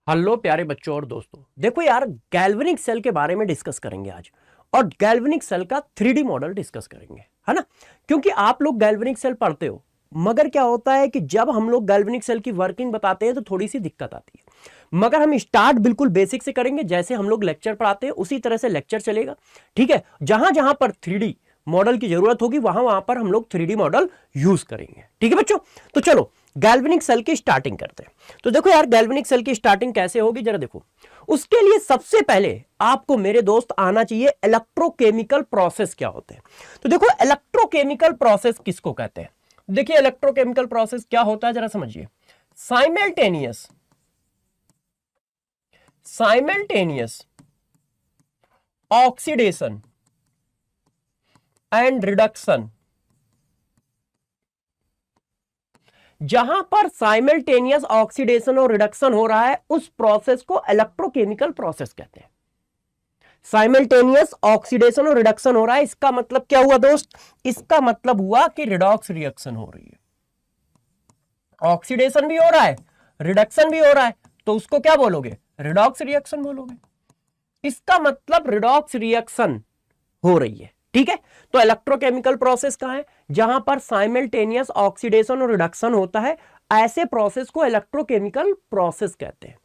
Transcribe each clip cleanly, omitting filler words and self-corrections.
Hello प्यारे बच्चों और दोस्तों, देखो यार गैल्वेनिक सेल के बारे में डिस्कस करेंगे आज। और गैल्वेनिक सेल का 3D मॉडल डिस्कस करेंगे, है ना। क्योंकि आप लोग गैल्वेनिक सेल पढ़ते हो, मगर क्या होता है कि जब हम लोग गैल्वेनिक सेल की वर्किंग बताते हैं तो थोड़ी सी दिक्कत आती है। मगर हम स्टार्ट बिल्कुल बेसिक से करेंगे, जैसे हम लोग लेक्चर पढ़ाते हैं उसी तरह से लेक्चर चलेगा, ठीक है। जहां जहां पर 3D मॉडल की जरूरत होगी वहां वहां पर हम लोग 3D मॉडल यूज करेंगे, ठीक है बच्चों। तो चलो गैल्वेनिक सेल की स्टार्टिंग करते हैं। तो देखो यार गैल्वेनिक सेल की स्टार्टिंग कैसे होगी जरा देखो। उसके लिए सबसे पहले आपको मेरे दोस्त आना चाहिए इलेक्ट्रोकेमिकल प्रोसेस क्या होते हैं। तो देखो इलेक्ट्रोकेमिकल प्रोसेस किसको कहते हैं। देखिए इलेक्ट्रोकेमिकल प्रोसेस क्या होता है जरा समझिए। Simultaneous oxidation and reduction. जहां पर साइमल्टेनियस ऑक्सीडेशन और रिडक्शन हो रहा है उस प्रोसेस को इलेक्ट्रोकेमिकल प्रोसेस कहते हैं। साइमल्टेनियस ऑक्सीडेशन और रिडक्शन हो रहा है, इसका मतलब क्या हुआ दोस्त, इसका मतलब हुआ कि रिडॉक्स रिएक्शन हो रही है। ऑक्सीडेशन भी हो रहा है, रिडक्शन भी हो रहा है, तो उसको क्या बोलोगे, रिडॉक्स रिएक्शन बोलोगे। इसका मतलब रिडॉक्स रिएक्शन हो रही है, ठीक है। तो इलेक्ट्रोकेमिकल प्रोसेस कहां है, जहां पर साइमल्टेनियस ऑक्सीडेशन और रिडक्शन होता है, ऐसे प्रोसेस को इलेक्ट्रोकेमिकल प्रोसेस कहते हैं।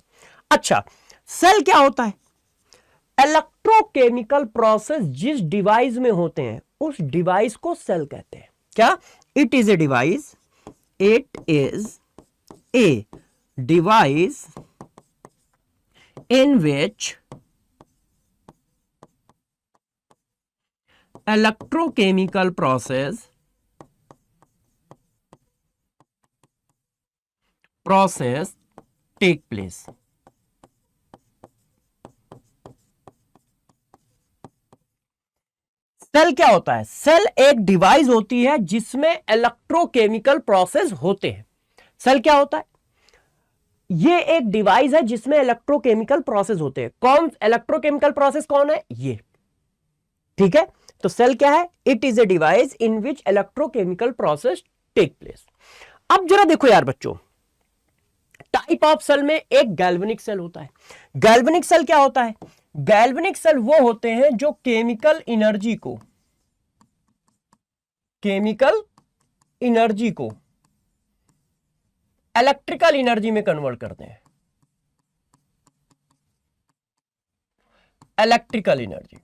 अच्छा, सेल क्या होता है। इलेक्ट्रोकेमिकल प्रोसेस जिस डिवाइस में होते हैं उस डिवाइस को सेल कहते हैं। क्या, it is a device, it is a device in which electrochemical process take place। Cell क्या होता है, सेल एक डिवाइस होती है जिसमें इलेक्ट्रोकेमिकल प्रोसेस होते हैं। सेल क्या होता है, ये एक डिवाइस है जिसमें इलेक्ट्रोकेमिकल प्रोसेस होते हैं। कौन इलेक्ट्रोकेमिकल प्रोसेस कौन है, ये, ठीक है। तो सेल क्या है, it is a device in which electrochemical process take place. अब जरा देखो यार बच्चों, टाइप ऑफ सेल में एक गैल्वेनिक सेल होता है। गैल्वेनिक सेल क्या होता है, गैल्वेनिक सेल वो होते हैं जो केमिकल एनर्जी को इलेक्ट्रिकल एनर्जी में कन्वर्ट करते हैं। इलेक्ट्रिकल एनर्जी,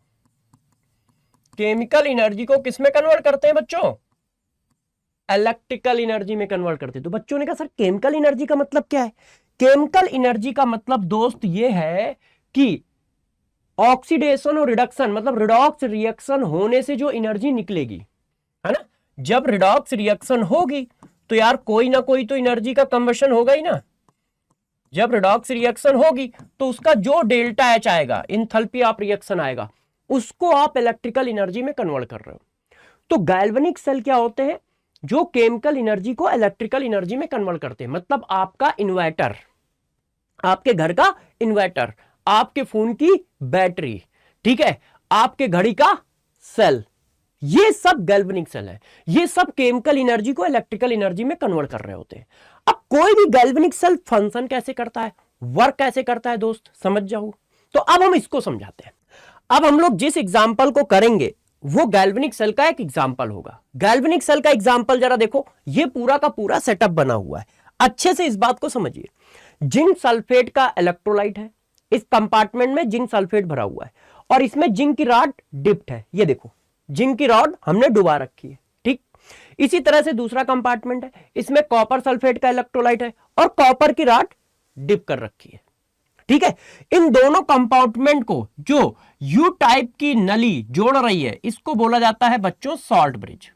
केमिकल एनर्जी को किस में कन्वर्ट करते हैं बच्चों, इलेक्ट्रिकल एनर्जी में कन्वर्ट करते हैं। तो बच्चों ने कहा सर केमिकल एनर्जी का मतलब क्या है। केमिकल एनर्जी का मतलब दोस्त ये है कि ऑक्सीडेशन और रिडक्शन मतलब रिडॉक्स रिएक्शन होने से जो एनर्जी निकलेगी, है ना। जब रिडॉक्स रिएक्शन होगी तो यार कोई ना कोई तो एनर्जी का कंबशन होगा ही ना। जब रिडॉक्स रिएक्शन होगी तो उसका जो डेल्टा एच आएगा, इंथैल्पी ऑफ रिएक्शन आएगा, उसको आप इलेक्ट्रिकल एनर्जी में कन्वर्ट कर रहे हो। तो गैल्वेनिक सेल क्या होते हैं, जो केमिकल एनर्जी को इलेक्ट्रिकल एनर्जी में कन्वर्ट करते हैं। मतलब आपका इन्वर्टर, आपके घर का इन्वर्टर, आपके फोन की बैटरी, ठीक है, आपके घड़ी का सेल, ये सब गैल्वेनिक सेल है। ये सब केमिकल एनर्जी को इलेक्ट्रिकल एनर्जी में कन्वर्ट कर रहे होते हैं। अब कोई भी गैल्वेनिक सेल फंक्शन कैसे करता है, वर्क कैसे करता है दोस्त, समझ जाओ। तो अब हम इसको समझाते हैं। अब हम लोग जिस एग्जाम्पल को करेंगे वो गैल्वेनिक सेल का एक एग्जाम्पल होगा। गैल्वेनिक सेल का एग्जाम्पल जरा देखो, ये पूरा का पूरा सेटअप बना हुआ है, अच्छे से इस बात को समझिए। जिंक सल्फेट का इलेक्ट्रोलाइट है, इस कंपार्टमेंट में जिंक सल्फेट भरा हुआ है और इसमें जिंक की रॉड डिप्ट है। ये देखो जिंक की रॉड हमने डुबा रखी है, ठीक। इसी तरह से दूसरा कंपार्टमेंट है, इसमें कॉपर सल्फेट का इलेक्ट्रोलाइट है और कॉपर की रॉड डिप कर रखी है, ठीक है। इन दोनों कंपार्टमेंट को जो यू टाइप की नली जोड़ रही है इसको बोला जाता है बच्चों सॉल्ट ब्रिज।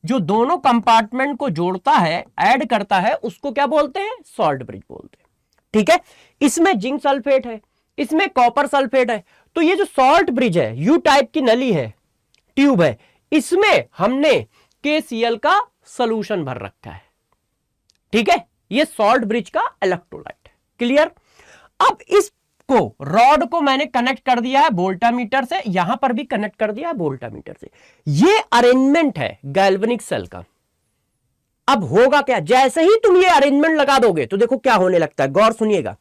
जो दोनों कंपार्टमेंट को जोड़ता है, ऐड करता है, उसको क्या बोलते हैं, सॉल्ट ब्रिज बोलते हैं, ठीक है। इसमें जिंक सल्फेट है, इसमें कॉपर सल्फेट है, तो ये जो सॉल्ट ब्रिज है, यू टाइप की नली है, ट्यूब है, इसमें हमने KCl का सॉल्यूशन भर रखा है, ठीक है। ये सॉल्ट ब्रिज का इलेक्ट्रोलाइट है, क्लियर। अब इसको रॉड को मैंने कनेक्ट कर दिया है वोल्टामीटर से, यहां पर भी कनेक्ट कर दिया है वोल्टामीटर से। ये अरेंजमेंट है गैल्वेनिक सेल का। अब होगा क्या, जैसे ही तुम ये अरेंजमेंट लगा दोगे तो देखो क्या होने लगता है, गौर सुनिएगा।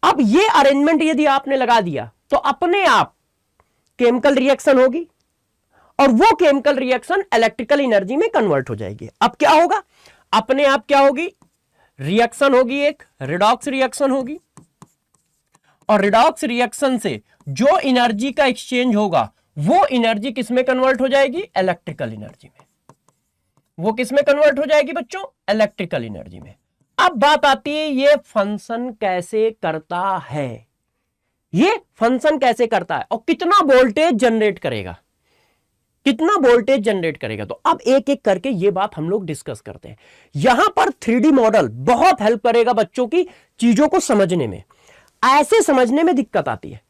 अब ये अरेंजमेंट यदि आपने लगा दिया तो अपने आप केमिकल रिएक्शन होगी और वो केमिकल रिएक्शन इलेक्ट्रिकल एनर्जी में कन्वर्ट हो जाएगी। अब क्या होगा, अपने आप क्या होगी, रिएक्शन होगी, एक रिडॉक्स रिएक्शन होगी, और रिडॉक्स रिएक्शन से जो एनर्जी का एक्सचेंज होगा वो एनर्जी किस में कन्वर्ट हो जाएगी, इलेक्ट्रिकल एनर्जी में। वो किस में कन्वर्ट हो जाएगी बच्चों, इलेक्ट्रिकल एनर्जी में। अब बात आती है ये फंक्शन कैसे करता है, ये फंक्शन कैसे करता है और कितना वोल्टेज जनरेट करेगा, कितना वोल्टेज जनरेट करेगा। तो अब एक एक करके ये बात हम लोग डिस्कस करते हैं। यहां पर 3D मॉडल बहुत हेल्प करेगा बच्चों की चीजों को समझने में। ऐसे समझने में दिक्कत आती है,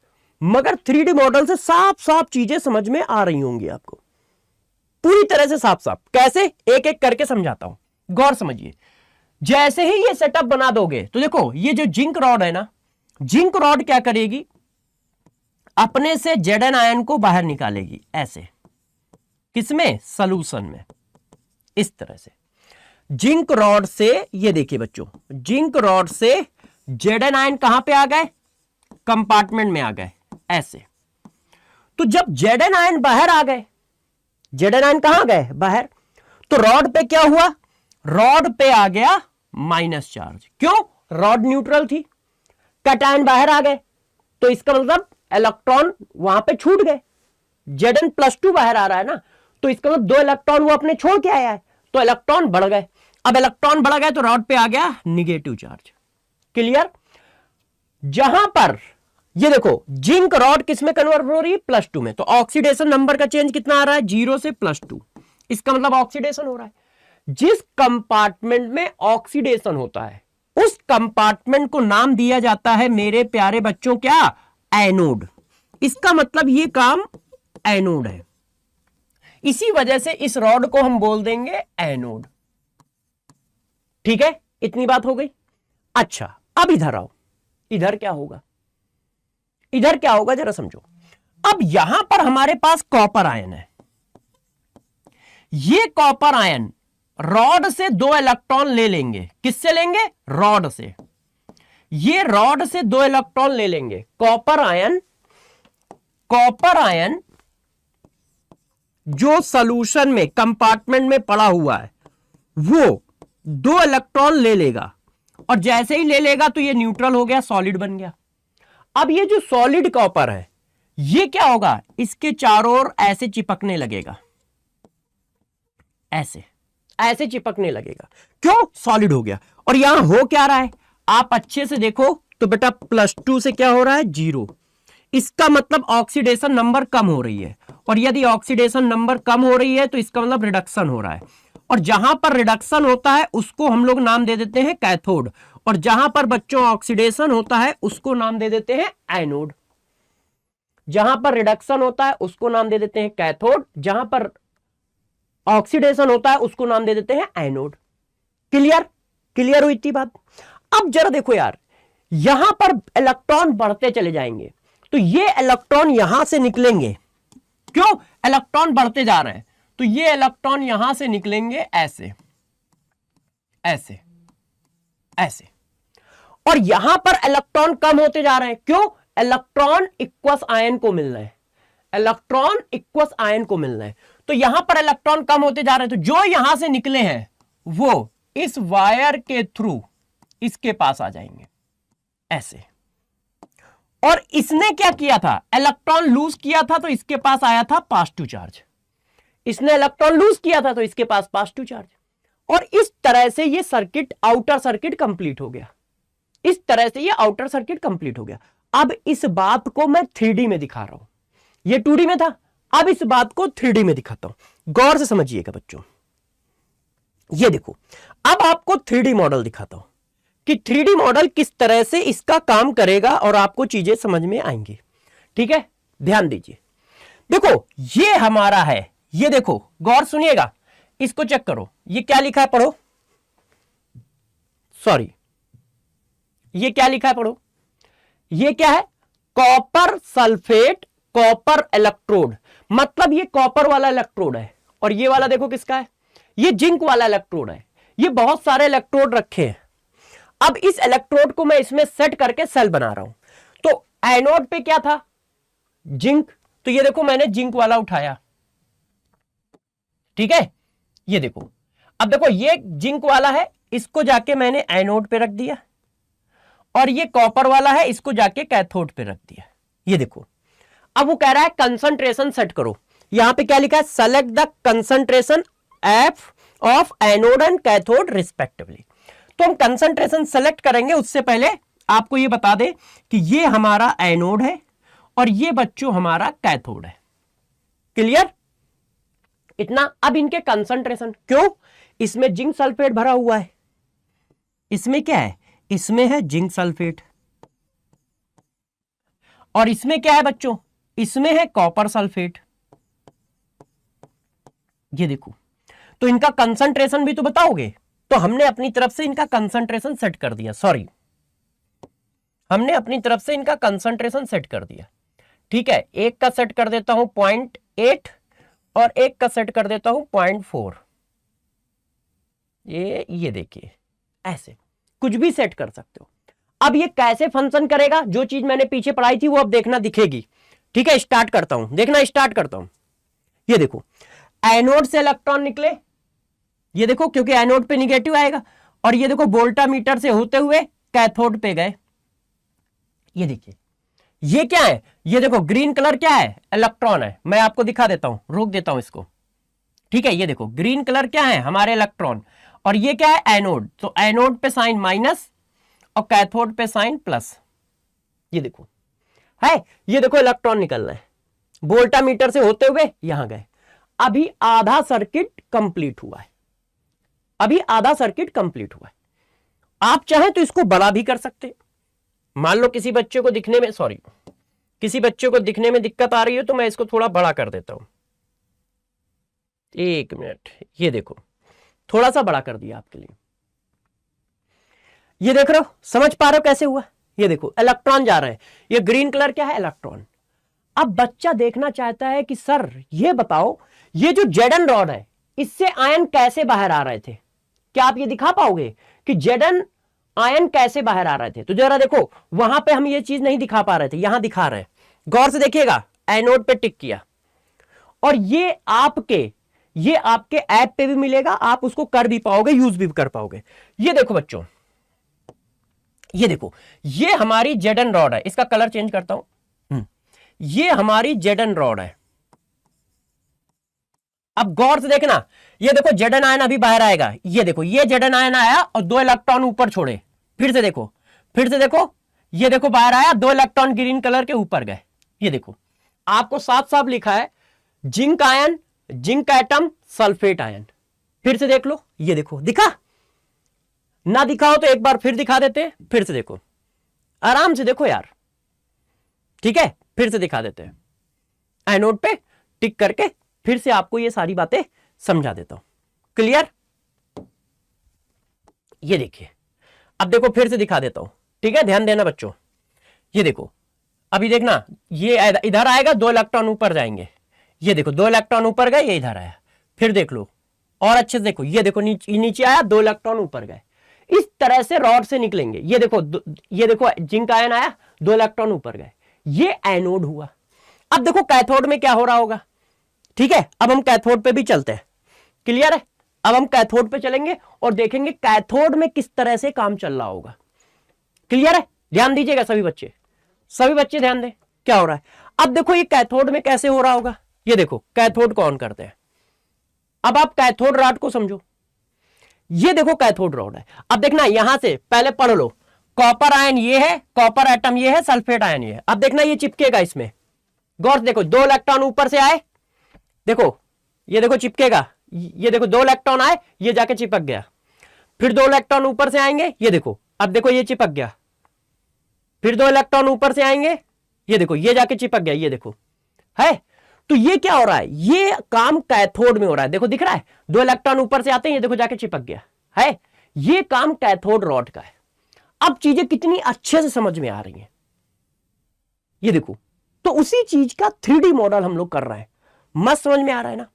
मगर 3D मॉडल से साफ साफ चीजें समझ में आ रही होंगी आपको, पूरी तरह से साफ साफ। कैसे, एक एक करके समझाता हूं, गौर समझिए। जैसे ही ये सेटअप बना दोगे तो देखो ये जो जिंक रॉड है ना, जिंक रॉड क्या करेगी, अपने से Zn आयन को बाहर निकालेगी, ऐसे, किसमें, सॉल्यूशन में, इस तरह से। जिंक रॉड से, ये देखिए बच्चों, जिंक रॉड से Zn आयन कहां पे आ गए, कंपार्टमेंट में आ गए, ऐसे। तो जब Zn आयन बाहर आ गए, Zn आयन कहां गए, बाहर, तो रॉड पे क्या हुआ, रॉड पे आ गया माइनस चार्ज। क्यों, रॉड न्यूट्रल थी, कैटायन बाहर आ गए, तो इसका मतलब इलेक्ट्रॉन वहां पे छूट गए। Zn+2 बाहर आ रहा है ना, तो इसका मतलब 2 इलेक्ट्रॉन वो अपने छोड़ के आया है, तो इलेक्ट्रॉन बढ़ गए। अब इलेक्ट्रॉन बढ़ गए तो रॉड पे आ गया निगेटिव चार्ज। क्लियर। जहां पर ये देखो जिंक रॉड किस में कन्वर्ट हो रही है, +2 में, तो ऑक्सीडेशन नंबर का चेंज कितना आ रहा है, 0 से +2। इसका मतलब ऑक्सीडेशन हो रहा है। जिस कंपार्टमेंट में ऑक्सीडेशन होता है उस कंपार्टमेंट को नाम दिया जाता है मेरे प्यारे बच्चों, क्या, एनोड। इसका मतलब ये काम एनोड है, इसी वजह से इस रॉड को हम बोल देंगे एनोड। ठीक है, इतनी बात हो गई। अच्छा, अब इधर आओ, इधर क्या होगा, इधर क्या होगा जरा समझो। अब यहां पर हमारे पास कॉपर आयन है, ये कॉपर आयन रॉड से 2 इलेक्ट्रॉन ले लेंगे। किससे लेंगे, रॉड से। ये रॉड से 2 इलेक्ट्रॉन ले लेंगे। कॉपर आयन, कॉपर आयन जो सॉल्यूशन में कंपार्टमेंट में पड़ा हुआ है वो 2 इलेक्ट्रॉन ले लेगा, और जैसे ही ले लेगा तो ये न्यूट्रल हो गया, सॉलिड बन गया। अब ये जो सॉलिड कॉपर है ये क्या होगा, इसके चारों ओर ऐसे चिपकने लगेगा, ऐसे ऐसे चिपकने लगेगा। क्यों, सॉलिड हो गया। और यहां हो क्या रहा है, आप अच्छे से देखो तो बेटा +2 से क्या हो रहा है, 0। इसका मतलब ऑक्सीडेशन नंबर कम हो रही है, और यदि ऑक्सीडेशन नंबर कम हो रही है तो इसका मतलब रिडक्शन हो रहा है। और जहां पर रिडक्शन होता है उसको हम लोग नाम दे देते हैं कैथोड, और जहां पर बच्चों ऑक्सीडेशन होता है उसको नाम दे देते हैं एनोड। जहां पर रिडक्शन होता है उसको नाम दे देते हैं कैथोड, जहां पर ऑक्सीडेशन होता है उसको नाम दे देते हैं एनोड। क्लियर, क्लियर हुई इतनी बात। अब जरा देखो यार, यहां पर इलेक्ट्रॉन बढ़ते चले जाएंगे, तो ये इलेक्ट्रॉन यहां से निकलेंगे। क्यों, इलेक्ट्रॉन बढ़ते जा रहे हैं, तो ये इलेक्ट्रॉन यहां से निकलेंगे ऐसे, ऐसे, ऐसे। और यहां पर इलेक्ट्रॉन कम होते जा रहे हैं। क्यों, इलेक्ट्रॉन इक्वस आयन को मिल रहे हैं, इलेक्ट्रॉन इक्वस आयन को मिल रहे हैं। तो यहां पर इलेक्ट्रॉन कम होते जा रहे हैं, तो जो यहां से निकले हैं वो इस वायर के थ्रू इसके पास आ जाएंगे, ऐसे। और इसने क्या किया था, इलेक्ट्रॉन लूज किया था, तो इसके पास आया था पॉजिटिव चार्ज। इसने इलेक्ट्रॉन लूज किया था तो इसके पास पॉजिटिव चार्ज। और इस तरह से ये सर्किट, आउटर सर्किट कंप्लीट हो गया। इस तरह से ये आउटर सर्किट कंप्लीट हो गया। अब इस बात को मैं 3D में दिखा रहा हूं, ये 2D में था, अब इस बात को 3D में दिखाता हूं। गौर से समझिएगा बच्चों, ये देखो, अब आपको 3D मॉडल दिखाता हूं कि 3D मॉडल किस तरह से इसका काम करेगा और आपको चीजें समझ में आएंगी। ठीक है, ध्यान दीजिए। देखो ये हमारा है, ये देखो, गौर सुनिएगा, इसको चेक करो, ये क्या लिखा है पढ़ो, सॉरी, ये क्या लिखा है पढ़ो, ये क्या है, कॉपर सल्फेट कॉपर इलेक्ट्रोड। मतलब ये कॉपर वाला इलेक्ट्रोड है, और ये वाला देखो किसका है, ये जिंक वाला इलेक्ट्रोड है। ये बहुत सारे इलेक्ट्रोड रखे हैं। अब इस इलेक्ट्रोड को मैं इसमें सेट करके सेल बना रहा हूं। तो एनोड पे क्या था, जिंक, तो ये देखो मैंने जिंक वाला उठाया, ठीक है, ये देखो। अब देखो ये जिंक वाला है, इसको जाके मैंने एनोड पे रख दिया, और ये कॉपर वाला है, इसको जाके कैथोड पे रख दिया, ये देखो। अब वो कह रहा है कंसंट्रेशन सेट करो, यहां पे क्या लिखा है, select the concentration F of anode and cathode respectively. तो हम कंसंट्रेशन सेलेक्ट करेंगे, उससे पहले आपको ये बता दे कि ये हमारा एनोड है और ये बच्चों हमारा कैथोड है। क्लियर इतना। अब इनके कंसंट्रेशन, क्यों, इसमें जिंक सल्फेट भरा हुआ है, इसमें क्या है, इसमें है जिंक सल्फेट, और इसमें क्या है बच्चों, इसमें है कॉपर सल्फेट, ये देखो। तो इनका कंसंट्रेशन भी तो बताओगे। तो हमने अपनी तरफ से इनका कंसंट्रेशन सेट कर दिया, सॉरी, हमने अपनी तरफ से इनका कंसंट्रेशन सेट कर दिया, ठीक है। एक का सेट कर देता हूं 0.8 और एक का सेट कर देता हूं 0.4। ये देखिए, ऐसे कुछ भी सेट कर सकते हो। अब ये कैसे फंक्शन करेगा, जो चीज मैंने पीछे पढ़ाई थी वो अब देखना दिखेगी, ठीक है। स्टार्ट करता हूं, देखना स्टार्ट करता हूं। ये देखो एनोड से इलेक्ट्रॉन निकले, ये देखो, क्योंकि एनोड पे निगेटिव आएगा, और ये देखो वोल्टामीटर से होते हुए कैथोड पे गए। ये देखिए ये क्या है, ये देखो ग्रीन कलर क्या है, इलेक्ट्रॉन है। मैं आपको दिखा देता हूं, रोक देता हूं इसको, ठीक है। ये देखो ग्रीन कलर क्या है, हमारे इलेक्ट्रॉन, और ये क्या है, एनोड। तो एनोड पे साइन माइनस और कैथोड पे साइन प्लस, ये देखो है, ये देखो इलेक्ट्रॉन निकल रहे हैं, वोल्टामीटर से होते हुए यहां गए। अभी आधा सर्किट कंप्लीट हुआ है, अभी आधा सर्किट कंप्लीट हुआ है। आप चाहें तो इसको बड़ा भी कर सकते। मान लो किसी बच्चे को दिखने में, सॉरी, किसी बच्चे को दिखने में दिक्कत आ रही है, तो मैं इसको थोड़ा बड़ा कर देता हूं। एक मिनट, ये देखो थोड़ा सा बड़ा कर दिया आपके लिए। ये देख रहे हो, समझ पा रहे हो कैसे हुआ। ये देखो इलेक्ट्रॉन जा रहे हैं, ये ग्रीन कलर क्या है, इलेक्ट्रॉन। अब बच्चा देखना चाहता है कि सर ये बताओ, ये जो जेडन रॉड है, इससे आयन कैसे बाहर आ रहे थे। क्या आप ये दिखा पाओगे कि जेडन आयन कैसे बाहर आ रहे थे। तो जरा देखो, वहां पे हम ये चीज नहीं दिखा पा रहे थे, यहां दिखा रहे हैं। गौर से देखिएगा, एनोड पे टिक किया, और ये आपके ऐप पे भी मिलेगा, आप उसको कर भी पाओगे, यूज भी कर पाओगे। ये देखो बच्चों, ये देखो, ये हमारी जेडन रॉड है, इसका कलर चेंज करता हूं। ये हमारी जेडन रॉड है। अब गौर से देखना, ये देखो जेडन आयन अभी बाहर आएगा, ये देखो ये जेडन आयन आया और 2 इलेक्ट्रॉन ऊपर छोड़े, फिर से देखो, फिर से देखो, ये देखो बाहर आया, 2 इलेक्ट्रॉन ग्रीन कलर के ऊपर गए। ये देखो आपको साफ साफ लिखा है zinc ion, zinc atom, sulphate ion. फिर से देख लो, ये देखो दिखा, ना दिखा हो तो एक बार फिर दिखा देते हैं, फिर से देखो, आराम से देखो यार, ठीक है। फिर से दिखा देते हैं, एनोड पे टिक करके फिर से आपको ये सारी बातें समझा देता हूं। क्लियर, ये देखिए, अब देखो फिर से दिखा देता हूं, ठीक है, ध्यान देना बच्चों। ये देखो अभी देखना, ये इधर आएगा, 2 इलेक्ट्रॉन ऊपर जाएंगे, ये देखो 2 इलेक्ट्रॉन ऊपर गए, ये इधर आया, फिर देख लो और अच्छे से देखो, ये देखो नीचे आया, 2 इलेक्ट्रॉन ऊपर गए। इस तरह से रॉड से निकलेंगे। ये देखो जिंक आयन आया, 2 इलेक्ट्रॉन ऊपर गए, ये एनोड हुआ। अब देखो कैथोड में क्या हो रहा होगा, ठीक है। अब हम कैथोड पे भी चलते हैं, क्लियर है। अब हम कैथोड पे चलेंगे और देखेंगे कैथोड में किस तरह से काम चल रहा होगा। क्लियर है, ध्यान दीजिएगा सभी बच्चे ध्यान दें क्या हो रहा है। अब देखो ये कैथोड में कैसे हो रहा होगा। ये देखो कैथोड को ऑन करते हैं। अब आप कैथोड रॉड को समझो, ये देखो कैथोड रॉड है। अब देखना यहां से पहले पढ़ लो, कॉपर आयन ये है, कॉपर एटम ये है, सल्फेट आयन ये है। अब देखना ये चिपकेगा इसमें, गौर से देखो, 2 इलेक्ट्रॉन ऊपर से आए, देखो ये देखो चिपकेगा, ये देखो 2 इलेक्ट्रॉन आए, ये जाके चिपक गया, फिर 2 इलेक्ट्रॉन ऊपर से आएंगे, ये देखो अब देखो ये चिपक गया, फिर 2 इलेक्ट्रॉन ऊपर से आएंगे, ये देखो ये जाके चिपक गया, ये देखो है। तो ये क्या हो रहा है, ये काम कैथोड में हो रहा है। देखो दिख रहा है, 2 इलेक्ट्रॉन ऊपर से आते हैं, ये देखो जाके चिपक गया है। ये काम कैथोड रॉड का है। अब चीजें कितनी अच्छे से समझ में आ रही हैं, ये देखो। तो उसी चीज का 3D मॉडल हम लोग कर रहे हैं, मस्त समझ में आ रहा है ना।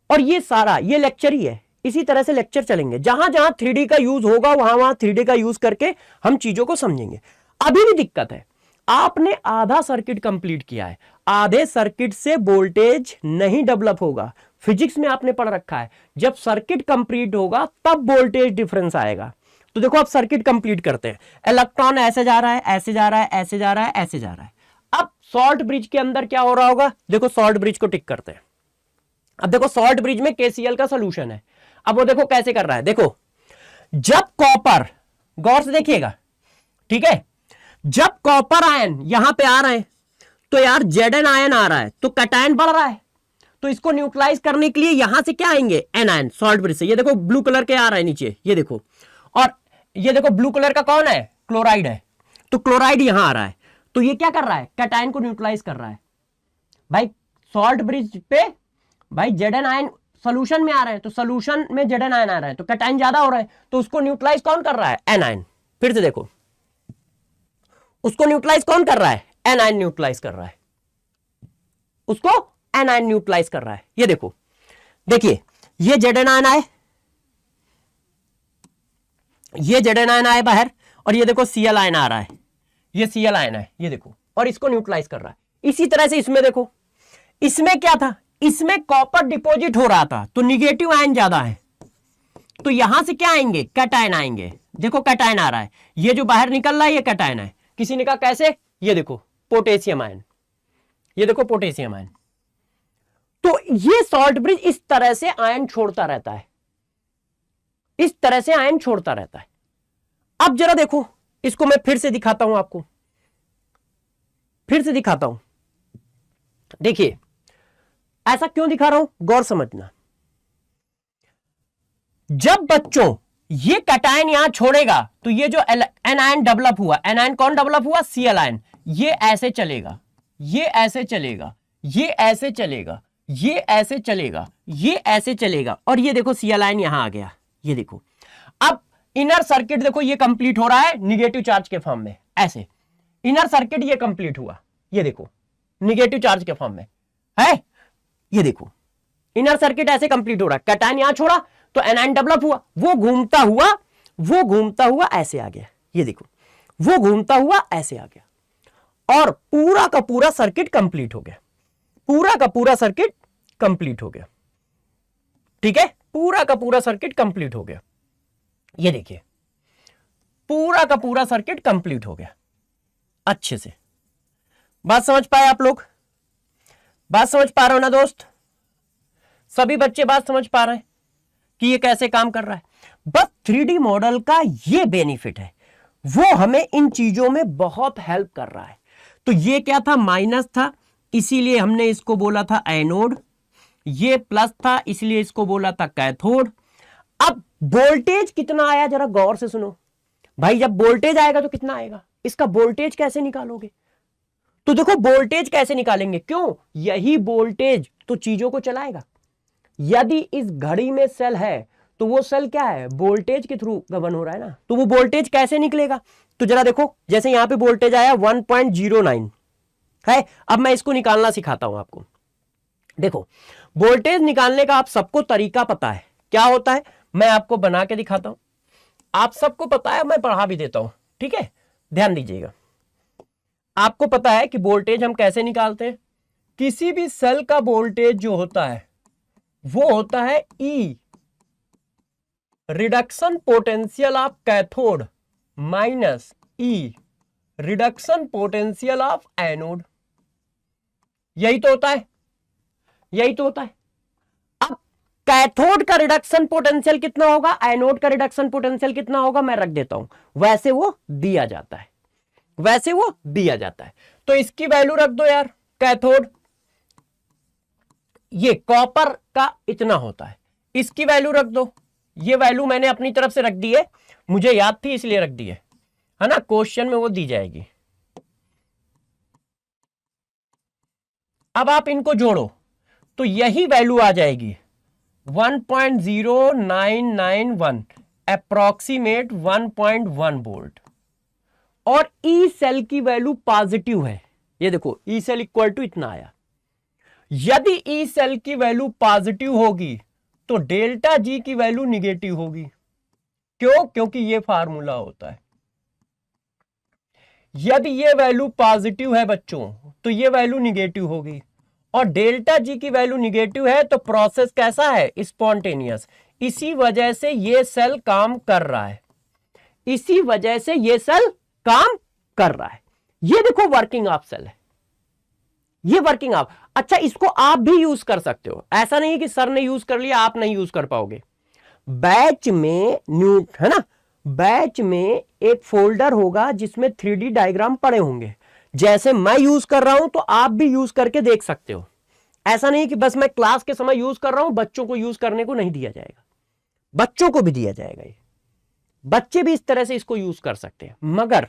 और ये सारा ये लेक्चर ही है, इसी तरह से लेक्चर चलेंगे, जहां जहां 3D का यूज होगा वहां वहां 3D का यूज करके हम चीजों को समझेंगे। अभी भी दिक्कत है, आपने आधा सर्किट कंप्लीट किया है, आधे सर्किट से वोल्टेज नहीं डेवलप होगा। फिजिक्स में आपने पढ़ रखा है, जब सर्किट कंप्लीट होगा तब वोल्टेज डिफरेंस आएगा। तो देखो अब सर्किट कंप्लीट करते हैं, इलेक्ट्रॉन ऐसे जा रहा है, ऐसे जा रहा है, ऐसे जा रहा है, ऐसे जा रहा है। अब सॉल्ट ब्रिज के अंदर क्या हो रहा होगा, देखो सॉल्ट ब्रिज को टिक करते हैं। अब देखो सॉल्ट ब्रिज में KCl का सोल्यूशन है। अब वो देखो कैसे कर रहा है, देखो जब कॉपर, गौर से देखिएगा, ठीक है, जब कॉपर आयन यहां पे आ रहे हैं तो यार Zn आयन आ रहा है तो कैटायन बढ़ रहा है, तो इसको न्यूट्रलाइज करने के लिए यहां से क्या आएंगे, एन आयन सॉल्ट ब्रिज से। ये देखो ब्लू कलर के आ रहा है नीचे, ये देखो, और ये देखो ब्लू कलर का कौन है, क्लोराइड है, तो क्लोराइड यहां आ रहा है, तो ये क्या कर रहा है, कैटायन को न्यूट्रलाइज कर रहा है। भाई सॉल्ट ब्रिज पे भाई Zn आयन सोल्यूशन में आ रहे हैं, तो सोल्यूशन में Zn आयन आ रहा है तो कैटायन ज्यादा हो रहा है, तो उसको न्यूट्रलाइज कौन कर रहा है, एन आयन। फिर से देखो, उसको न्यूट्रलाइज कौन कर रहा है, एन आयन न्यूट्रलाइज कर रहा है, उसको एन आयन न्यूट्रलाइज कर रहा है। ये देखो, देखिए ये Zn आयन आए, ये Zn आयन आए बाहर, और ये देखो Cl आयन आ रहा है, ये Cl आयन है, ये देखो, और इसको न्यूट्रलाइज कर रहा है। इसी तरह से इसमें देखो, इसमें क्या था, इसमें कॉपर डिपॉजिट हो रहा था तो निगेटिव आयन ज्यादा है, तो यहां से क्या आएंगे, कैटायन आएंगे। देखो कैटायन आ रहा है, ये जो बाहर निकल रहा है ये कैटायन है। किसी ने कहा कैसे, ये देखो पोटेशियम आयन, ये देखो पोटेशियम आयन। तो ये सॉल्ट ब्रिज इस तरह से आयन छोड़ता रहता है, इस तरह से आयन छोड़ता रहता है। अब जरा देखो, इसको मैं फिर से दिखाता हूं आपको, फिर से दिखाता हूं। देखिए ऐसा क्यों दिखा रहा हूं, गौर समझना। जब बच्चों ये कैटायन यहां छोड़ेगा तो ये जो एन आयन डेवलप हुआ, एन आयन कौन डेवलप हुआ, Cl आयन, ये ऐसे चलेगा, ये ऐसे चलेगा, ये ऐसे चलेगा, ये ऐसे चलेगा, ये ऐसे चलेगा, और ये देखो Cl आयन यहां आ गया। ये देखो अब इनर सर्किट देखो ये कंप्लीट हो रहा है निगेटिव चार्ज के फॉर्म में, ऐसे इनर सर्किट ये कंप्लीट हुआ, ये देखो निगेटिव चार्ज के फॉर्म में है, ये देखो इनर सर्किट ऐसे कंप्लीट हो रहा है। कैटायन यहां छोड़ा तो एनायन डेवलप हुआ, वो घूमता हुआ ऐसे आ गया, ये देखो वो घूमता हुआ ऐसे आ गया, और पूरा का पूरा सर्किट कंप्लीट हो गया, पूरा का पूरा सर्किट कंप्लीट हो गया। ठीक है, पूरा का पूरा सर्किट कंप्लीट हो गया। ये देखिए पूरा का पूरा सर्किट कंप्लीट हो गया। अच्छे से बात समझ पाए आप लोग, बात समझ पा रहे हो ना दोस्त, सभी बच्चे बात समझ पा रहे हैं कि ये कैसे काम कर रहा है। बस 3D मॉडल का ये बेनिफिट है, वो हमें इन चीजों में बहुत हेल्प कर रहा है। तो ये क्या था, माइनस था, इसीलिए हमने इसको बोला था एनोड, ये प्लस था इसलिए इसको बोला था कैथोड। अब वोल्टेज कितना आया जरा गौर से सुनो भाई, जब वोल्टेज आएगा तो कितना आएगा, इसका वोल्टेज कैसे निकालोगे, तो देखो वोल्टेज कैसे निकालेंगे, क्यों, यही वोल्टेज तो चीजों को चलाएगा। यदि इस घड़ी में सेल है तो वो सेल क्या है, वोल्टेज के थ्रू गवर्न हो रहा है ना, तो वो वोल्टेज कैसे निकलेगा, तो जरा देखो जैसे यहां पे वोल्टेज आया 1.09 है। अब मैं इसको निकालना सिखाता हूं आपको। देखो वोल्टेज निकालने का आप सबको तरीका पता है, क्या होता है मैं आपको बना के दिखाता हूं, आप सबको पता है, मैं पढ़ा भी देता हूं, ठीक है, ध्यान दीजिएगा। आपको पता है कि वोल्टेज हम कैसे निकालते हैं, किसी भी सेल का वोल्टेज जो होता है वो होता है E reduction potential of cathode minus E reduction potential of anode, यही तो होता है, यही तो होता है। अब कैथोड का रिडक्शन पोटेंशियल कितना होगा, एनोड का रिडक्शन पोटेंशियल कितना होगा, मैं रख देता हूं, वैसे वो दिया जाता है, वैसे वो दिया जाता है। तो इसकी वैल्यू रख दो यार, कैथोड ये कॉपर का इतना होता है, इसकी वैल्यू रख दो, ये वैल्यू मैंने अपनी तरफ से रख दी है, मुझे याद थी इसलिए रख दी है ना, क्वेश्चन में वो दी जाएगी। अब आप इनको जोड़ो तो यही वैल्यू आ जाएगी 1.0991 अप्रॉक्सीमेट 1.1 वोल्ट, और ई सेल की वैल्यू पॉजिटिव है, ये देखो ई सेल इक्वल टू इतना आया। यदि ई सेल की वैल्यू पॉजिटिव होगी तो डेल्टा जी की वैल्यू निगेटिव होगी। क्यों? क्योंकि ये फार्मूला होता है। यदि ये वैल्यू पॉजिटिव है बच्चों तो ये वैल्यू निगेटिव होगी, और डेल्टा जी की वैल्यू निगेटिव है तो प्रोसेस कैसा है? स्पॉन्टेनियस। इसी वजह से ये सेल काम कर रहा है, इसी वजह से ये सेल काम कर रहा है। ये देखो वर्किंग ऑफ सेल है, ये वर्किंग ऑफ। अच्छा, इसको आप भी यूज कर सकते हो, ऐसा नहीं कि सर ने यूज कर लिया आप नहीं यूज कर पाओगे। बैच में है ना, बैच में एक फोल्डर होगा जिसमें 3D डायग्राम पड़े होंगे। जैसे मैं यूज कर रहा हूं तो आप भी यूज करके देख सकते हो। ऐसा नहीं कि बस मैं क्लास के समय यूज कर रहा हूं, बच्चों को यूज करने को नहीं दिया जाएगा, बच्चों को भी दिया जाएगा। ये बच्चे भी इस तरह से इसको यूज कर सकते हैं, मगर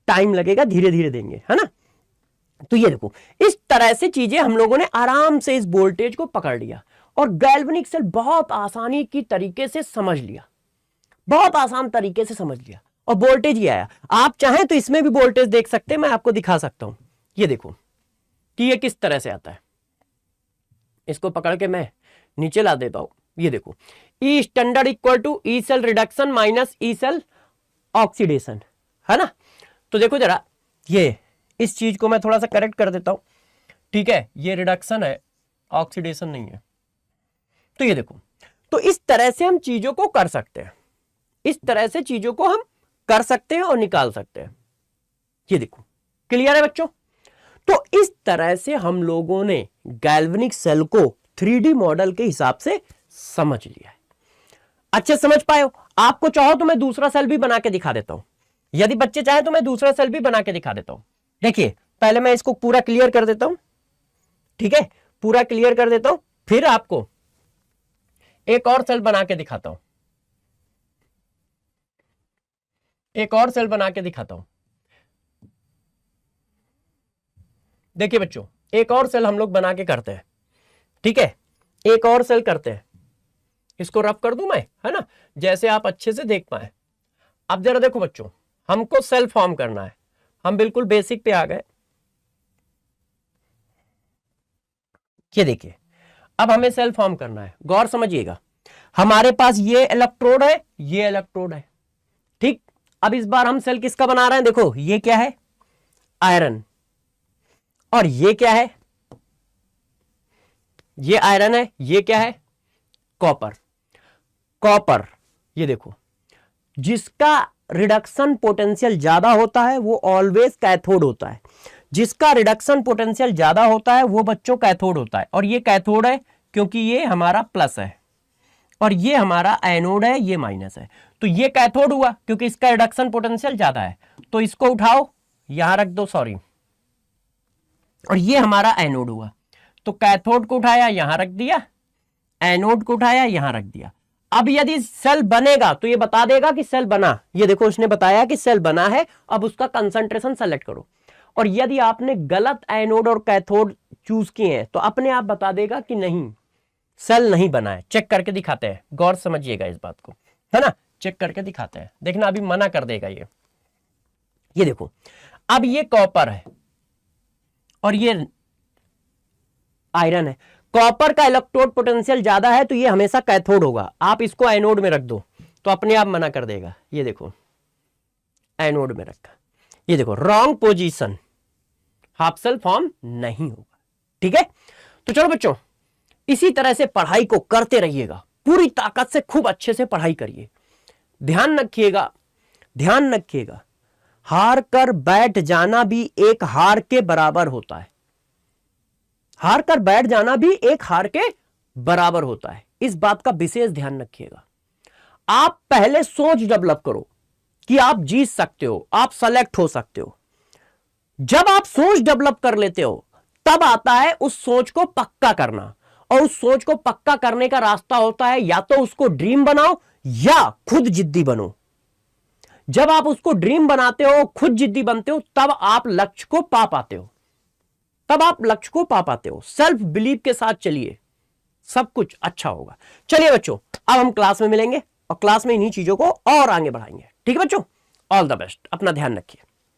टाइम लगेगा, धीरे धीरे देंगे, है ना। तो ये देखो, इस तरह से चीजें हम लोगों ने आराम से इस वोल्टेज को पकड़ लिया और गैल्वेनिक सेल बहुत आसानी की तरीके से समझ लिया, बहुत आसान तरीके से समझ लिया, और वोल्टेज ही आया। आप चाहें तो इसमें भी वोल्टेज देख सकते हैं, मैं आपको दिखा सकता हूं। ये देखो कि ये किस तरह से आता है। इसको पकड़ के मैं नीचे ला देता हूं। ये देखो, E standard equal to E cell reduction minus E cell oxidation, है ना। तो देखो जरा, ये इस चीज को मैं थोड़ा सा करेक्ट कर देता हूं, ठीक है। ये रिडक्शन है, ऑक्सीडेशन नहीं है। तो ये देखो, तो इस तरह से हम चीजों को कर सकते हैं, इस तरह से चीजों को हम कर सकते हैं और निकाल सकते हैं। ये देखो, क्लियर है बच्चों। तो इस तरह से हम लोगों ने गैल्वेनिक सेल को 3D मॉडल के हिसाब से समझ लिया है। अच्छे समझ पाए हो? आपको चाहो तो मैं दूसरा सेल भी बना के दिखा देता हूं, यदि बच्चे चाहे तो मैं दूसरा सेल भी बना के दिखा देता हूं। देखिए, पहले मैं इसको पूरा क्लियर कर देता हूं, ठीक है, पूरा क्लियर कर देता हूं, फिर आपको एक और सेल बना के दिखाता हूं, एक और सेल बना के दिखाता हूं। देखिए बच्चों, एक और सेल हम लोग बना के करते हैं, ठीक है, एक और सेल करते हैं। इसको रफ कर दूं मैं, है ना, जैसे आप अच्छे से देख पाए। अब जरा देखो बच्चों, हमको सेल फॉर्म करना है, हम बिल्कुल बेसिक पे आ गए। ये देखिए, अब हमें सेल फॉर्म करना है, गौर समझिएगा। हमारे पास ये इलेक्ट्रोड है, ये इलेक्ट्रोड है, ठीक। अब इस बार हम सेल किसका बना रहे हैं? देखो, ये क्या है? आयरन। और ये क्या है? ये आयरन है, ये क्या है? कॉपर। कॉपर, ये देखो, जिसका रिडक्शन पोटेंशियल ज्यादा होता है वो ऑलवेज कैथोड होता है, जिसका रिडक्शन पोटेंशियल ज्यादा होता है वो बच्चों कैथोड होता है। और ये कैथोड है क्योंकि ये हमारा प्लस है, और ये हमारा एनोड है, ये माइनस है। तो ये कैथोड हुआ क्योंकि इसका रिडक्शन पोटेंशियल ज्यादा है, तो इसको उठाओ, यहां रख दो, सॉरी। और ये हमारा एनोड हुआ, तो कैथोड को उठाया यहां रख दिया, एनोड को उठाया यहां रख दिया। अब यदि सेल बनेगा तो ये बता देगा कि सेल बना। ये देखो, उसने बताया कि सेल बना है, अब उसका कंसंट्रेशन सेलेक्ट करो। और यदि आपने गलत एनोड और कैथोड चूज किए हैं तो अपने आप बता देगा कि नहीं, सेल नहीं बना है। चेक करके दिखाते हैं, गौर समझिएगा इस बात को, है ना। चेक करके दिखाते हैं, देखना अभी मना कर देगा ये देखो, अब ये कॉपर है और ये आयरन है। कॉपर का इलेक्ट्रोड पोटेंशियल ज्यादा है तो ये हमेशा कैथोड होगा। आप इसको एनोड में रख दो तो अपने आप मना कर देगा। ये देखो, एनोड में रखा, ये देखो, wrong position, half cell form नहीं होगा, ठीक है। तो चलो बच्चों, इसी तरह से पढ़ाई को करते रहिएगा, पूरी ताकत से खूब अच्छे से पढ़ाई करिए। ध्यान रखिएगा, ध्यान रखिएगा, हार कर बैठ जाना भी एक हार के बराबर होता है, हार कर बैठ जाना भी एक हार के बराबर होता है। इस बात का विशेष ध्यान रखिएगा। आप पहले सोच डेवलप करो कि आप जीत सकते हो, आप सेलेक्ट हो सकते हो। जब आप सोच डेवलप कर लेते हो तब आता है उस सोच को पक्का करना, और उस सोच को पक्का करने का रास्ता होता है या तो उसको ड्रीम बनाओ या खुद जिद्दी बनो। जब आप उसको ड्रीम बनाते हो, खुद जिद्दी बनते हो, तब आप लक्ष्य को पा पाते हो, तब आप लक्ष्य को पा पाते हो। सेल्फ बिलीव के साथ चलिए, सब कुछ अच्छा होगा। चलिए बच्चों, अब हम क्लास में मिलेंगे और क्लास में इन्हीं चीजों को और आगे बढ़ाएंगे, ठीक है बच्चों। ऑल द बेस्ट, अपना ध्यान रखिए।